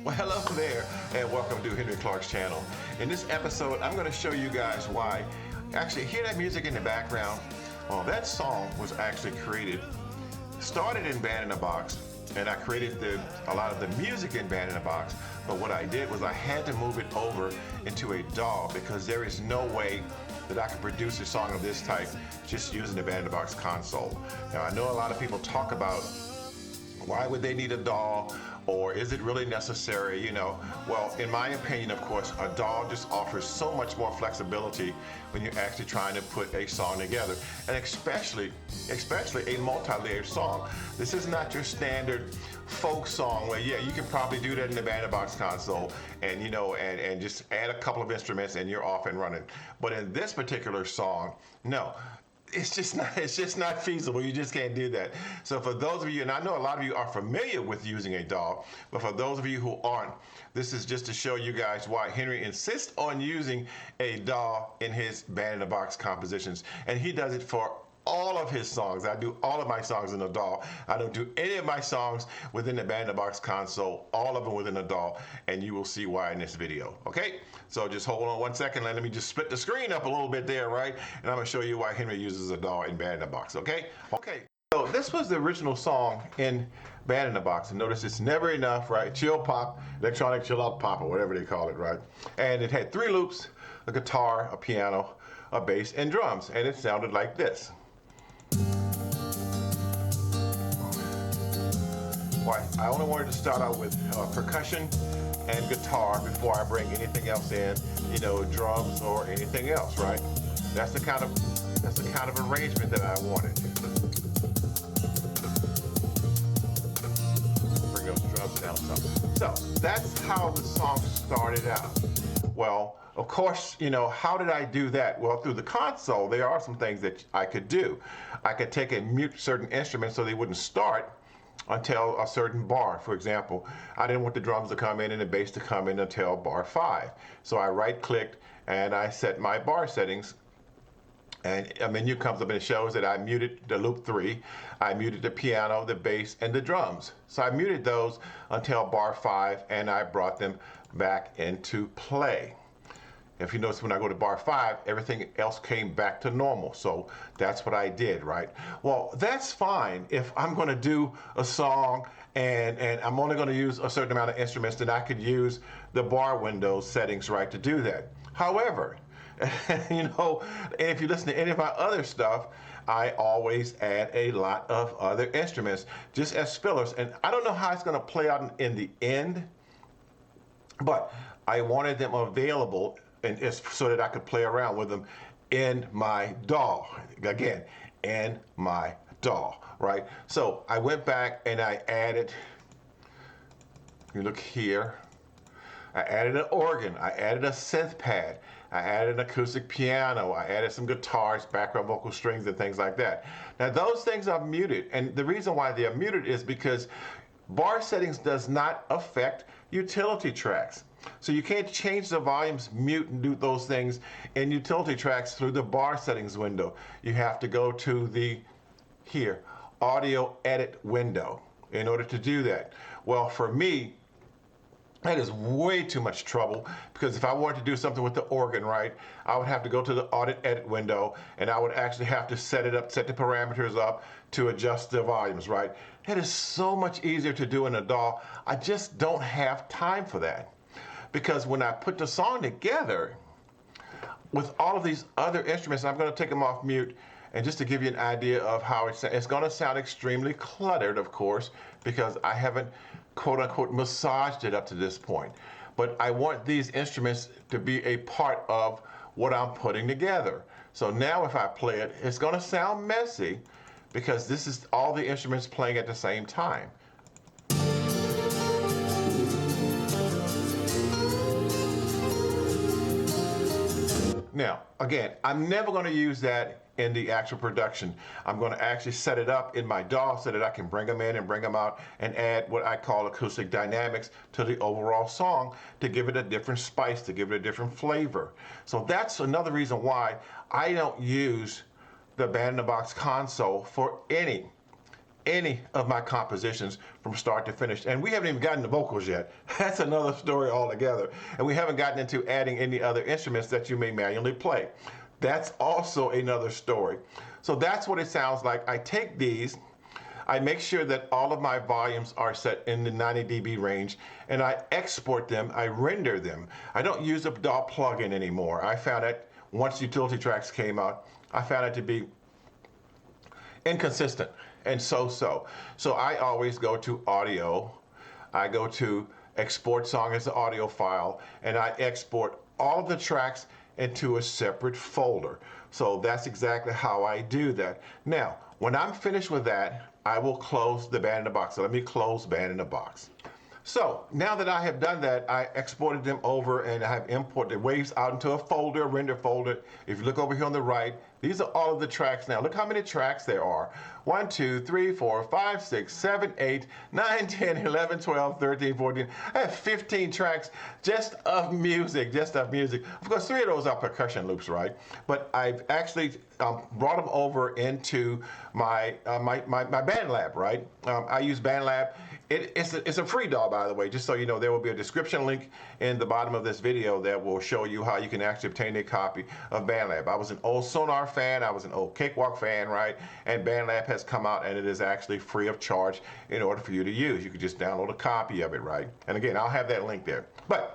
Well, hello there, and welcome to Henry Clark's channel. In this episode, I'm going to show you guys why. Actually, hear that music in the background? Well, that song was actually started in Band in a Box, and I created a lot of the music in Band in a Box. But what I did was I had to move it over into a DAW because there is no way that I could produce a song of this type just using the Band in a Box console. Now, I know a lot of people talk about why would they need a DAW, or is it really necessary, Well, in my opinion, of course, a DAW just offers so much more flexibility when you're actually trying to put a song together, and especially a multi-layered song. This is not your standard folk song where, yeah, you can probably do that in the Band in a Box console and, and just add a couple of instruments and you're off and running. But in this particular song, no. It's just not feasible. You just can't do that. So for those of you, and I know a lot of you are familiar with using a DAW, but for those of you who aren't, this is just to show you guys why Henry insists on using a DAW in his Band in a Box compositions. And he does it for all of his songs. I do all of my songs in a DAW. I don't do any of my songs within the Band in a Box console, all of them within a DAW, and you will see why in this video, okay? So just hold on 1 second, let me just split the screen up a little bit there, right? And I'm gonna show you why Henry uses a DAW in Band in a Box, okay? Okay, so this was the original song in Band in a Box, and notice it's Never Enough, right? Chill pop, electronic chill out pop, or whatever they call it, right? And it had 3 loops, a guitar, a piano, a bass, and drums, and it sounded like this. I only wanted to start out with percussion and guitar before I bring anything else in, drums or anything else, right? That's the kind of arrangement that I wanted. Bring those drums down some. So that's how the song started out. Well, of course, how did I do that? Well, through the console, there are some things that I could do. I could take and mute certain instruments so they wouldn't start until a certain bar. For example, I didn't want the drums to come in and the bass to come in until bar 5. So I right-clicked and I set my bar settings, and a menu comes up and it shows that I muted the loop 3, I muted the piano, the bass, and the drums. So I muted those until bar 5 and I brought them back into play. If you notice, when I go to bar 5, everything else came back to normal. So that's what I did, right? Well, that's fine if I'm going to do a song and I'm only going to use a certain amount of instruments, then I could use the bar window settings, right, to do that. However, if you listen to any of my other stuff, I always add a lot of other instruments just as fillers. And I don't know how it's going to play out in the end, but I wanted them available and it's so that I could play around with them in my DAW. Again, in my DAW, right? So I went back and I added, you look here, I added an organ, I added a synth pad, I added an acoustic piano, I added some guitars, background vocal strings, and things like that. Now those things are muted, and the reason why they are muted is because bar settings does not affect utility tracks. So you can't change the volumes, mute, and do those things in utility tracks through the bar settings window. You have to go to the, audio edit window in order to do that. Well, for me, that is way too much trouble, because if I wanted to do something with the organ, right, I would have to go to the audit edit window and I would actually have to set the parameters up to adjust the volumes, right? It is so much easier to do in a DAW. I just don't have time for that. Because when I put the song together with all of these other instruments, I'm going to take them off mute, and just to give you an idea of how it's going to sound extremely cluttered, of course, because I haven't quote unquote massaged it up to this point. But I want these instruments to be a part of what I'm putting together. So now if I play it, it's going to sound messy because this is all the instruments playing at the same time. Now, again, I'm never going to use that in the actual production. I'm going to actually set it up in my DAW so that I can bring them in and bring them out and add what I call acoustic dynamics to the overall song to give it a different spice, to give it a different flavor. So that's another reason why I don't use the Band in a Box console for any any of my compositions from start to finish. And we haven't even gotten the vocals yet. That's another story altogether. And we haven't gotten into adding any other instruments that you may manually play. That's also another story. So that's what it sounds like. I take these, I make sure that all of my volumes are set in the 90 dB range, and I export them, I render them. I don't use a DAW plugin anymore. I found that once utility tracks came out, I found it to be inconsistent and so. So I always go to audio, I go to export song as an audio file, and I export all of the tracks into a separate folder. So that's exactly how I do that. Now, when I'm finished with that, I will close the Band in a Box. So let me close Band in a Box. So now that I have done that, I exported them over and I have imported the waves out into a folder, a render folder. If you look over here on the right, these are all of the tracks now. Look how many tracks there are. 1, 2, 3, 4, 5, 6, 7, 8, 9, 10, 11, 12, 13, 14. I have 15 tracks just of music, Of course, 3 of those are percussion loops, right? But I've actually brought them over into my BandLab, right? I use BandLab. It's a free DAW, by the way, just so you know. There will be a description link in the bottom of this video that will show you how you can actually obtain a copy of BandLab. I was an old Sonar fan, I was an old Cakewalk fan, right? And BandLab has come out and it is actually free of charge in order for you to use. You can just download a copy of it, right? And again, I'll have that link there. But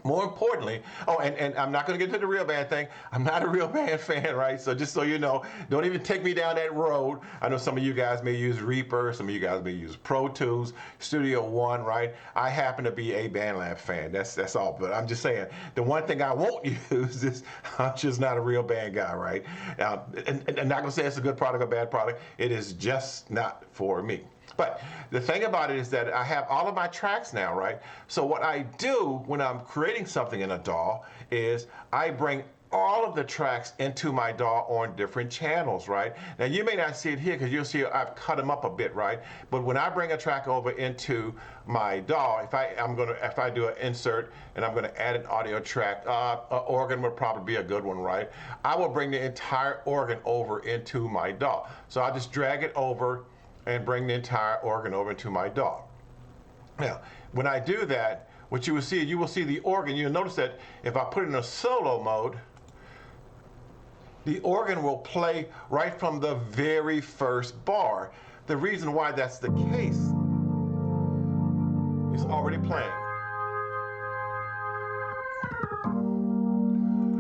more importantly, and I'm not going to get into the real band thing. I'm not a real band fan, right? So just so you know, don't even take me down that road. I know some of you guys may use Reaper, some of you guys may use Pro Tools, Studio One, right? I happen to be a BandLab fan. That's all. But I'm just saying, the one thing I won't use is I'm just not a real band guy, right? And I'm not going to say it's a good product or bad product. It is just not for me. But the thing about it is that I have all of my tracks now, right? So what I do when I'm creating something in a DAW is I bring all of the tracks into my DAW on different channels, right? Now you may not see it here because you'll see I've cut them up a bit, right? But when I bring a track over into my DAW, if I do an insert and I'm going to add an audio track, organ would probably be a good one, right? I will bring the entire organ over into my DAW. So I'll just drag it over and bring the entire organ over into my DAW. Now, when I do that, what you will see the organ. You'll notice that if I put it in a solo mode, the organ will play right from the very first bar. The reason why that's the case is already playing.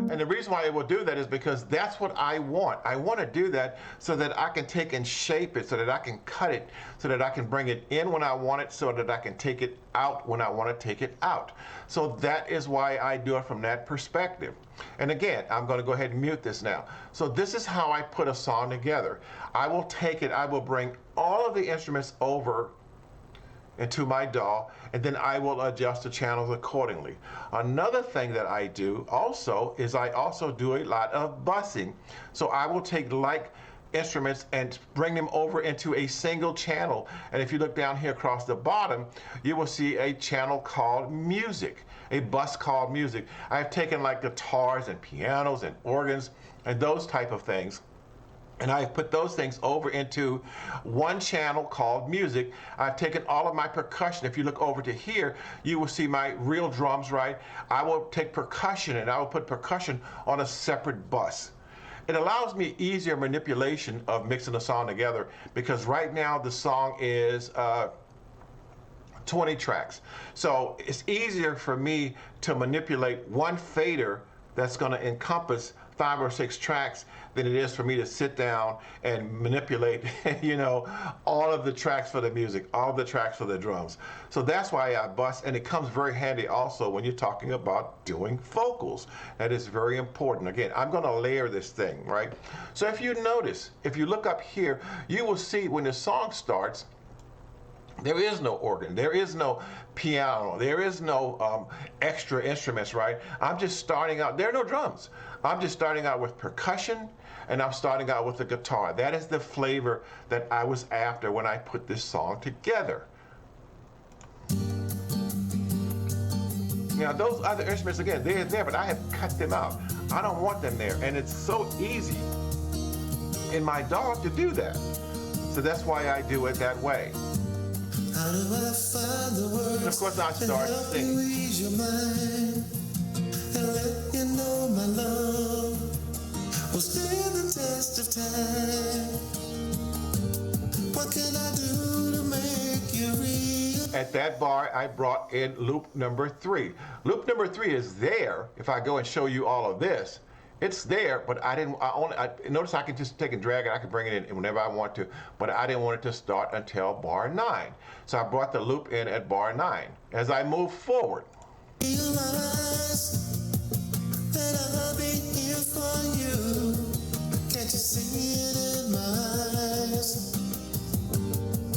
And the reason why it will do that is because that's what I want. I want to do that so that I can take and shape it, so that I can cut it, so that I can bring it in when I want it, so that I can take it out when I want to take it out. So that is why I do it from that perspective. And again, I'm going to go ahead and mute this now. So this is how I put a song together. I will take it, I will bring all of the instruments over into my DAW, and then I will adjust the channels accordingly. Another thing that I do also is I also do a lot of bussing. So I will take like instruments and bring them over into a single channel. And if you look down here across the bottom, you will see a channel called music, a bus called music. I've taken like guitars and pianos and organs and those type of things, and I've put those things over into one channel called music. I've taken all of my percussion. If you look over to here, you will see my real drums, right? I will take percussion and I will put percussion on a separate bus. It allows me easier manipulation of mixing a song together, because right now the song is 20 tracks. So it's easier for me to manipulate one fader that's going to encompass 5 or 6 tracks than it is for me to sit down and manipulate, you know, all of the tracks for the music, all of the tracks for the drums. So that's why I bus, and it comes very handy also when you're talking about doing vocals. That is very important. Again, I'm going to layer this thing, right? So if you notice, if you look up here, you will see when the song starts, there is no organ, there is no piano, there is no extra instruments, right? I'm just starting out, there are no drums. I'm just starting out with percussion, and I'm starting out with the guitar. That is the flavor that I was after when I put this song together. Now those other instruments, again, they're there, but I have cut them out. I don't want them there, and it's so easy in my DAW to do that. So that's why I do it that way. How do I find the words? And of course, I start singing. Ease your mind and let you know my love will stand the test of time. What can I do to make you real? At that bar, I brought in loop number 3. Loop number 3 is there. If I go and show you all of this, it's there, but notice I can just take and drag it. I can bring it in whenever I want to, but I didn't want it to start until bar 9. So I brought the loop in at bar 9. As I move forward, Realize that I'll be here for you. Can't you see it in my eyes?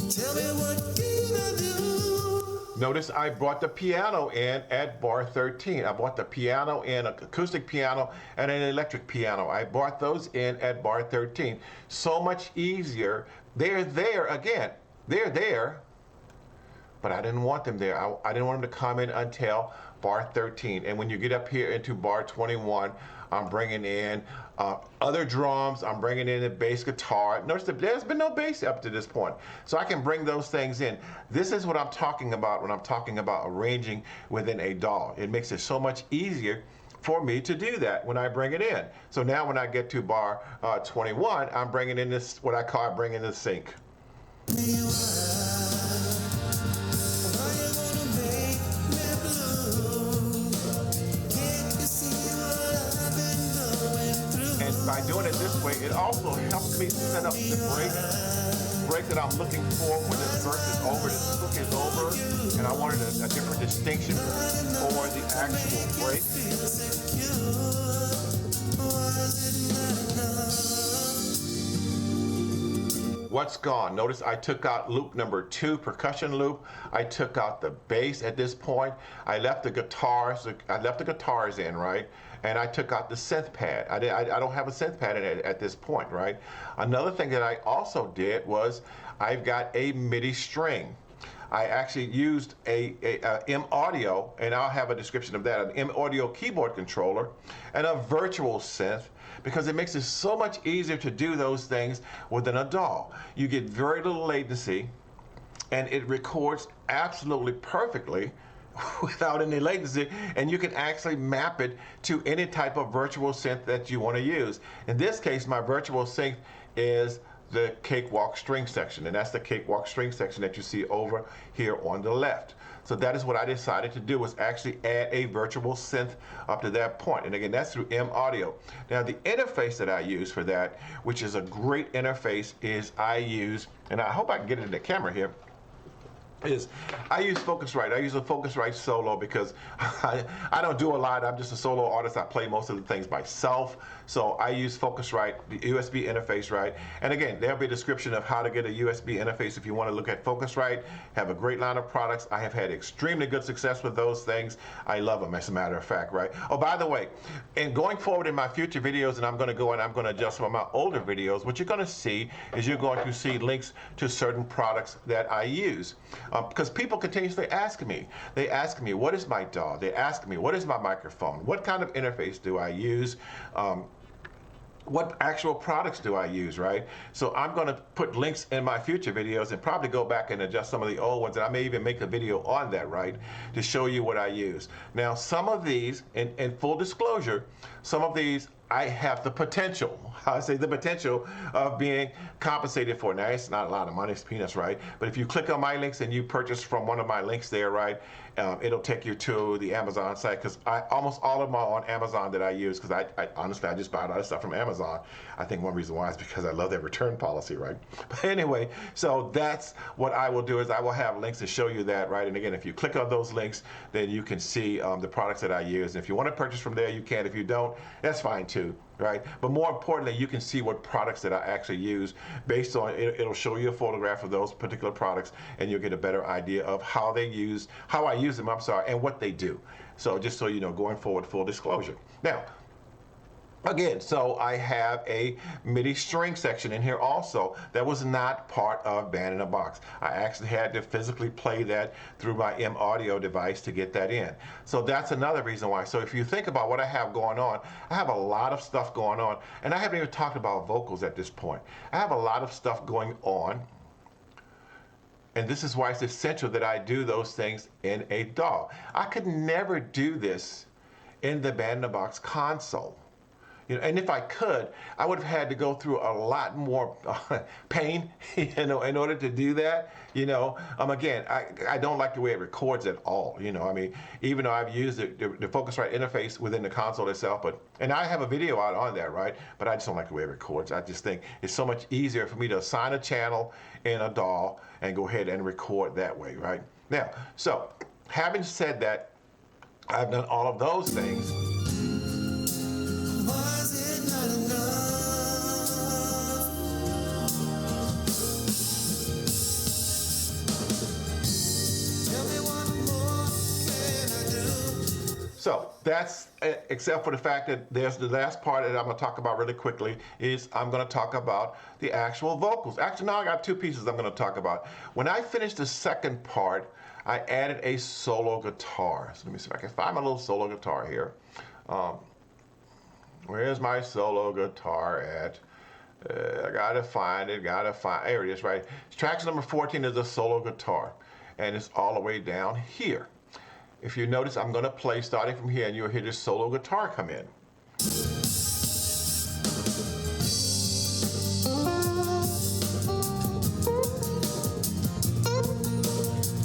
Tell me what can I do? notice I brought the piano in at bar 13. I brought the piano in, an acoustic piano and an electric piano. I brought those in at bar 13. So much easier. They're there again. They're there, but I didn't want them there. I didn't want them to come in until bar 13. And when you get up here into bar 21, I'm bringing in other drums. I'm bringing in a bass guitar. Notice that there's been no bass up to this point. So I can bring those things in. This is what I'm talking about when I'm talking about arranging within a DAW. It makes it so much easier for me to do that when I bring it in. So now when I get to bar 21, I'm bringing in this, what I call bringing the sync. By doing it this way, it also helps me set up the break that I'm looking for when this verse is over, this hook is over, and I wanted a different distinction for the actual break. What's gone? Notice I took out loop number 2, percussion loop. I took out the bass at this point. I left the guitars in, right? And I took out the synth pad. I don't have a synth pad at this point, right? Another thing that I also did was I've got a MIDI string. I actually used a M Audio, and I'll have a description of that, an M Audio keyboard controller and a virtual synth, because it makes it so much easier to do those things within a DAW. You get very little latency, and it records absolutely perfectly without any latency, and you can actually map it to any type of virtual synth that you want to use. In this case, my virtual synth is the cakewalk string section, and that's the cakewalk string section that you see over here on the left. So that is what I decided to do, was actually add a virtual synth up to that point. And again, that's through M Audio. Now the interface that I use for that, which is a great interface, is I use, and I hope I can get it in the camera here, is I use Focusrite. I use a Focusrite Solo because I don't do a lot. I'm just a solo artist. I play most of the things myself. So I use Focusrite, the USB interface, right? And again, there'll be a description of how to get a USB interface if you want to look at Focusrite. Have a great line of products. I have had extremely good success with those things. I love them, as a matter of fact, right? Oh, by the way, and going forward in my future videos, and I'm going to go and I'm going to adjust some of my older videos, what you're going to see is you're going to see links to certain products that I use. Because people continuously ask me. They ask me, what is my DAW? They ask me, what is my microphone? What kind of interface do I use? What actual products do I use, right? So I'm going to put links in my future videos and probably go back and adjust some of the old ones, and I may even make a video on that, right, to show you what I use. Now, some of these, in full disclosure, some of these I have the potential, I say the potential of being compensated for. Now, it's not a lot of money, it's peanuts, right? But if you click on my links and you purchase from one of my links there, right, it'll take you to the Amazon site, because almost all of them are on Amazon that I use, because I honestly, I just buy a lot of stuff from Amazon. I think one reason why is because I love their return policy, right? But anyway, so that's what I will do, is I will have links to show you that, right? And again, if you click on those links, then you can see the products that I use. And if you want to purchase from there, you can. If you don't, that's fine too, right? But more importantly, you can see what products that I actually use based on, it'll show you a photograph of those particular products, and you'll get a better idea of how I use them, and what they do. So just so you know, going forward, full disclosure. Now, Again, so I have a MIDI string section in here also that was not part of Band in a Box. I actually had to physically play that through my M audio device to get that in. So that's another reason why. So if you think about what I have going on, I have a lot of stuff going on, and I haven't even talked about vocals at this point. I have a lot of stuff going on, and this is why it's essential that I do those things in a DAW. I could never do this in the Band in a Box console. You know, and if I could, I would have had to go through a lot more pain, you know, in order to do that. You know, again, I don't like the way it records at all. You know, I mean, even though I've used the Focusrite interface within the console itself, and I have a video out on that, right? But I just don't like the way it records. I just think it's so much easier for me to assign a channel in a DAW and go ahead and record that way, right? Now, so having said that, I've done all of those things. Was it not enough? Tell me what more can I do? So that's, except for the fact that there's the last part that I'm going to talk about really quickly, is I'm going to talk about the actual vocals. Actually, now I got two pieces I'm going to talk about. When I finished the second part, I added a solo guitar. So let me see if I can find my little solo guitar here. Where's my solo guitar at? I gotta find it, there it is, right? Track number 14 is a solo guitar, and it's all the way down here. If you notice, I'm gonna play starting from here, and you'll hear this solo guitar come in.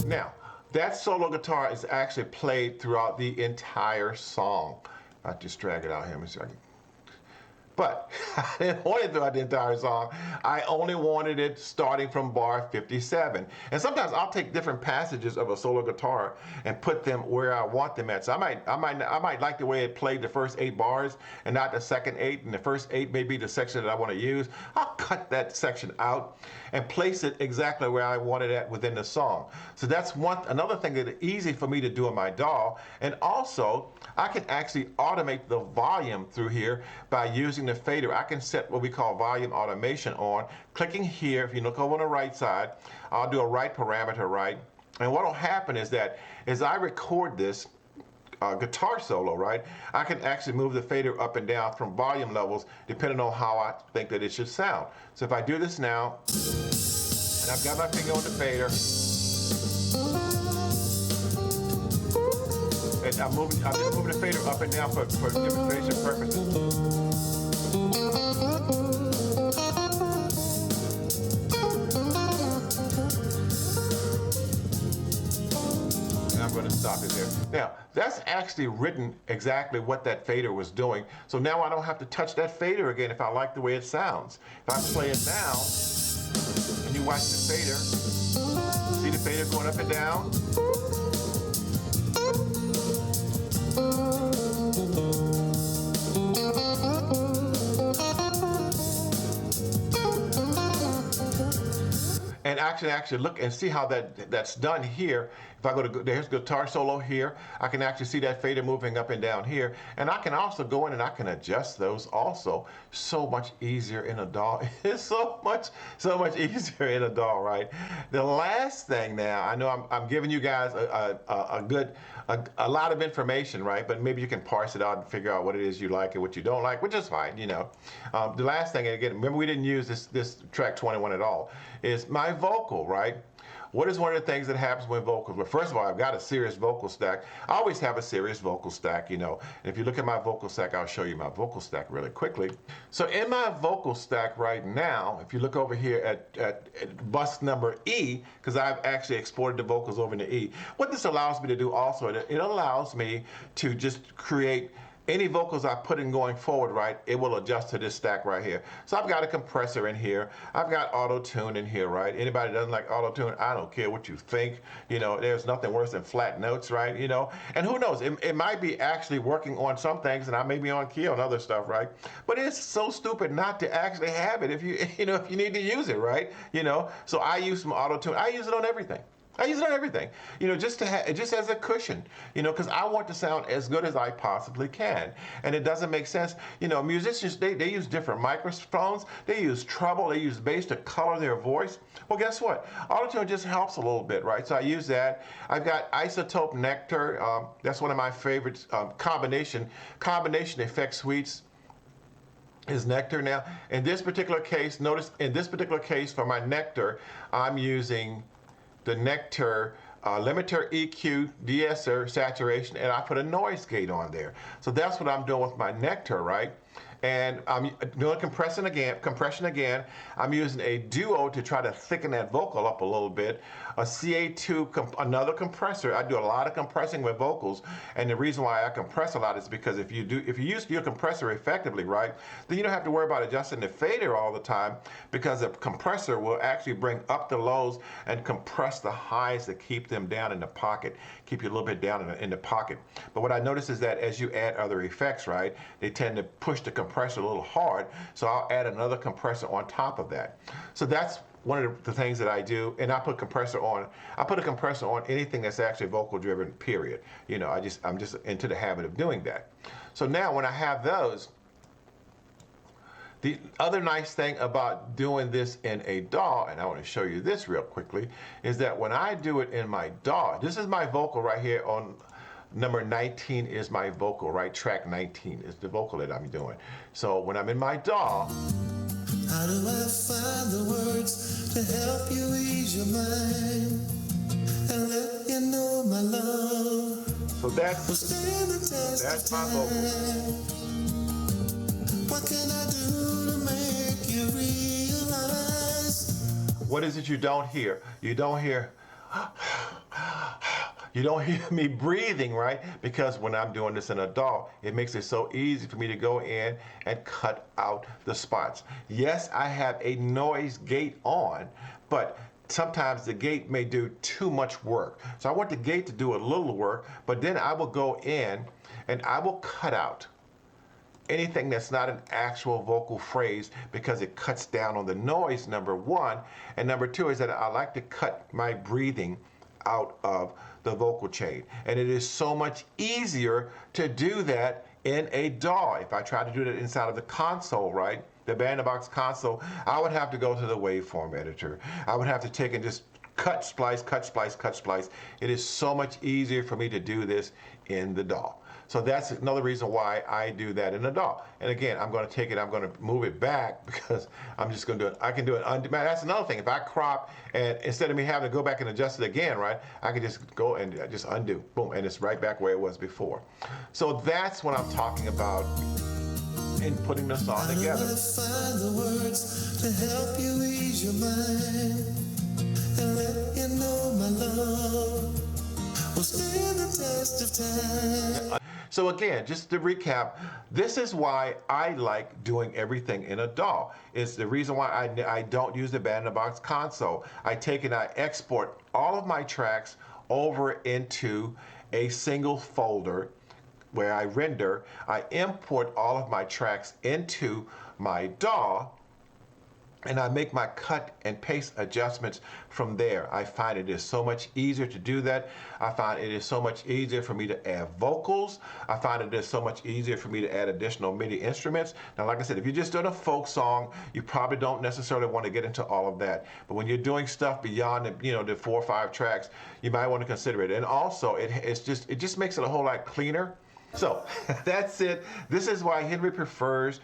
Now, that solo guitar is actually played throughout the entire song. I'll just drag it out here. Let me see if I can. But I didn't want it throughout the entire song. I only wanted it starting from bar 57. And sometimes I'll take different passages of a solo guitar and put them where I want them at. So I might like the way it played the first 8 bars and not the second 8, and the first 8 may be the section that I want to use. I'll cut that section out and place it exactly where I want it at within the song. So that's another thing that is easy for me to do in my DAW. And also, I can actually automate the volume through here by using the fader. I can set what we call volume automation on. Clicking here, if you look over on the right side, I'll do a right parameter, right? And what will happen is that as I record this guitar solo, right, I can actually move the fader up and down from volume levels depending on how I think that it should sound. So if I do this now, and I've got my finger on the fader, and I'm just moving the fader up and down for demonstration purposes. I'm going to stop it there. Now, that's actually written exactly what that fader was doing. So now I don't have to touch that fader again if I like the way it sounds. If I play it now, and you watch the fader, see the fader going up and down? And actually look and see how that's done here. If I go to, there's guitar solo here, I can actually see that fader moving up and down here. And I can also go in and I can adjust those also. So much easier in a DAW. It's so much easier in a DAW, right? The last thing now, I know I'm giving you guys a lot of information, right? But maybe you can parse it out and figure out what it is you like and what you don't like, which is fine, you know. The last thing, again, remember we didn't use this track 21 at all, is my vocal, right? What is one of the things that happens with vocals? Well, first of all, I've got a serious vocal stack. I always have a serious vocal stack, you know. And if you look at my vocal stack, I'll show you my vocal stack really quickly. So in my vocal stack right now, if you look over here at bus number E, because I've actually exported the vocals over into E, what this allows me to do also, it allows me to just create any vocals I put in going forward, right, it will adjust to this stack right here. So I've got a compressor in here. I've got auto-tune in here, right? Anybody doesn't like auto-tune, I don't care what you think. You know, there's nothing worse than flat notes, right? You know, and who knows, it might be actually working on some things and I may be on key on other stuff, right? But it's so stupid not to actually have it if you, if you need to use it, right? You know, so I use some auto-tune. I use it on everything. I use it on everything, just just as a cushion, because I want to sound as good as I possibly can. And it doesn't make sense, musicians, they use different microphones, they use treble, they use bass to color their voice. Well, guess what? Auto-tune just helps a little bit, right? So I use that. I've got Isotope Nectar. That's one of my favorite combination effect suites is Nectar. Now, in this particular case, notice in this particular case for my Nectar, I'm using the Nectar limiter, EQ, de-esser, saturation, and I put a noise gate on there. So that's what I'm doing with my Nectar, right? And I'm doing compression again. I'm using a Duo to try to thicken that vocal up a little bit. A CA2, another compressor. I do a lot of compressing with vocals, and the reason why I compress a lot is because if you use your compressor effectively, right, then you don't have to worry about adjusting the fader all the time, because the compressor will actually bring up the lows and compress the highs to keep them down in the pocket, keep you a little bit down in the pocket. But what I notice is that as you add other effects, right, they tend to push the compressor a little hard, so I'll add another compressor on top of that. So that's one of the things that I do, and I put a compressor on anything that's actually vocal driven, period. I'm just into the habit of doing that. So now when I have those, the other nice thing about doing this in a DAW, and I want to show you this real quickly, is that when I do it in my DAW, this is my vocal right here on number 19 is my vocal, right? Track 19 is the vocal that I'm doing. So when I'm in my DAW, how do I find the words to help you ease your mind and let you know my love? So that's my vocal. What can I do to make you realize? What is it you don't hear? You don't hear me breathing, right? Because when I'm doing this in a DAW, it makes it so easy for me to go in and cut out the spots. Yes, I have a noise gate on, but sometimes the gate may do too much work. So I want the gate to do a little work, but then I will go in and I will cut out anything that's not an actual vocal phrase, because it cuts down on the noise, number one. And number two is that I like to cut my breathing out of the vocal chain. And it is so much easier to do that in a DAW. If I try to do that inside of the console, right, the Band-in-a-Box console, I would have to go to the waveform editor. I would have to take and just cut, splice, cut, splice, cut, splice. It is so much easier for me to do this in the DAW. So that's another reason why I do that in the DAW. And again, I'm going to take it, I'm going to move it back, because I'm just going to do it. I can do it undo. That's another thing. If I crop, and instead of me having to go back and adjust it again, right, I can just go and just undo. Boom, and it's right back where it was before. So that's what I'm talking about in putting the song together. Find the words to help you ease your mind and let you know my love will stand the test of time. So again, just to recap, this is why I like doing everything in a DAW. It's the reason why I don't use the Band-in-a-Box console. I take and I export all of my tracks over into a single folder where I render. I import all of my tracks into my DAW, and I make my cut and paste adjustments from there. I find it is so much easier to do that. I find it is so much easier for me to add vocals. I find it is so much easier for me to add additional MIDI instruments. Now, like I said, if you're just doing a folk song, you probably don't necessarily want to get into all of that. But when you're doing stuff beyond the 4 or 5 tracks, you might want to consider it. And also, it just makes it a whole lot cleaner. So that's it. This is why Henry demands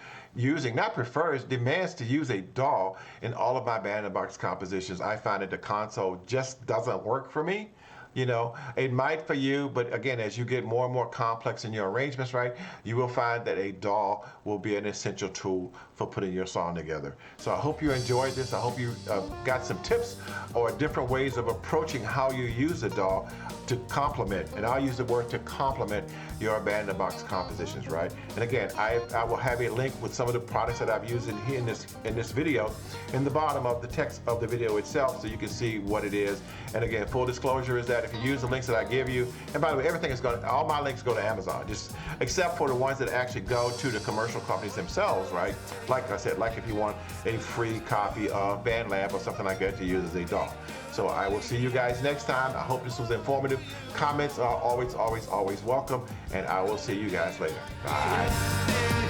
to use a DAW in all of my Band-in-a-Box compositions. I find that the console just doesn't work for me. It might for you, but again, as you get more and more complex in your arrangements, right, you will find that a DAW will be an essential tool for putting your song together. So I hope you enjoyed this. I hope you got some tips or different ways of approaching how you use a DAW to complement, and I'll use the word to complement your Band-in-a-Box compositions, right? And again, I will have a link with some of the products that I've used in this video in the bottom of the text of the video itself, so you can see what it is. And again, full disclosure is that if you use the links that I give you, and by the way, all my links go to Amazon, just except for the ones that actually go to the commercial companies themselves, right? Like I said, like if you want a free copy of BandLab or something like that to use as a DAW. So So I will see you guys next time. I hope this was informative. Comments are always welcome, and I will see you guys later. Bye.